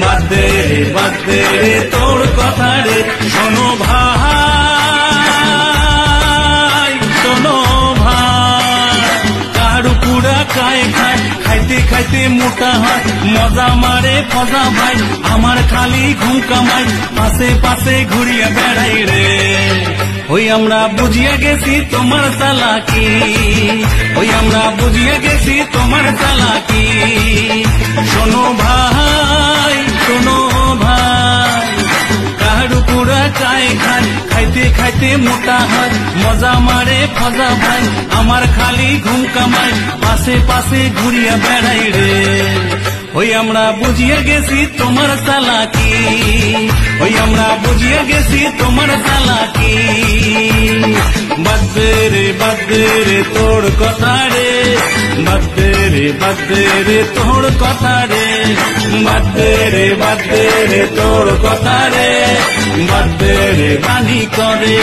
বাদ দে রে তোর কথা রে শোনো ভাই শোনো ভাই কারু পুরা খায় খায় খাইতে খাইতে মোটা হয় মজা মারে ফজা ভাই আমার খালি ঘুম কামাই পাশে পাশে ঘুরিয়া বেড়াই রে ওই আমরা বুঝিয়া গেছি তোমার চালাকি ওই আমরা বুঝিয়া গেছি তোমার চালাকি শোনো ভাই শোনো ভাই কারু পুরা খায় খায় খাইতে খাইতে মোটা হয় মজা মারে ফজা ভাই আমার খালি ঘুম কামাই পাশে পাশে ঘুরিয়া বেড়াই রে ওই আমরা বুঝিয়া গেছি তোমার চালাকি ওই আমরা বুঝিয়া গেছি তোমার চালাকি বাদ দে রে তোর কথা রে বাদ দে রে তোর কথা রে বাদ দে রে তোর কথা রে বাদ দে রে বানি করে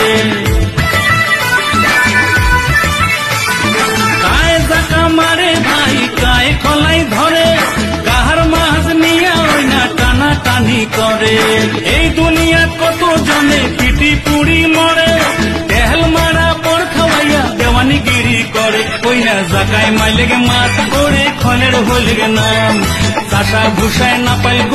কায় জাকা মারে ভাই কায় কলাই ধরে কাহার মাছ নিয়া ওই না টানা টানি করে এই দুনিয়া কত জনে পিটি পুড়ি মরে তেল মারা পর খাওয়াইয়া দেওয়ানিগিরি করে ওই না জাকায় মাইলে গে মাছ করে খনের হইলে গে নাম চাষা ভুষায় না পাইব